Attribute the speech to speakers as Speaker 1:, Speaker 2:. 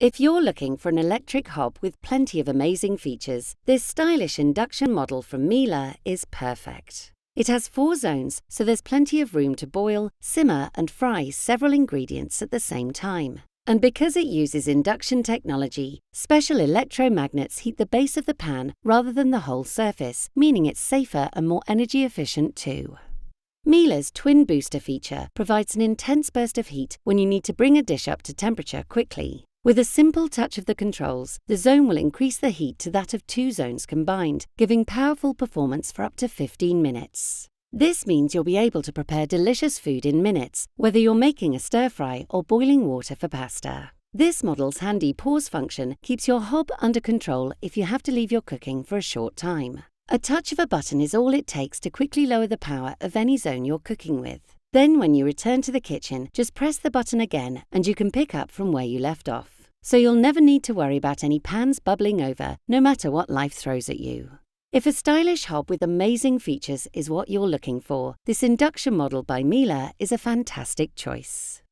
Speaker 1: If you're looking for an electric hob with plenty of amazing features, this stylish induction model from Miele is perfect. It has 4 zones, so there's plenty of room to boil, simmer and fry several ingredients at the same time. And because it uses induction technology, special electromagnets heat the base of the pan rather than the whole surface, meaning it's safer and more energy efficient too. Miele's TwinBooster feature provides an intense burst of heat when you need to bring a dish up to temperature quickly. With a simple touch of the controls, the zone will increase the heat to that of 2 zones combined, giving powerful performance for up to 15 minutes. This means you'll be able to prepare delicious food in minutes, whether you're making a stir-fry or boiling water for pasta. This model's handy pause function keeps your hob under control if you have to leave your cooking for a short time. A touch of a button is all it takes to quickly lower the power of any zone you're cooking with. Then when you return to the kitchen, just press the button again and you can pick up from where you left off. So you'll never need to worry about any pans bubbling over, no matter what life throws at you. If a stylish hob with amazing features is what you're looking for, this induction model by Miele is a fantastic choice.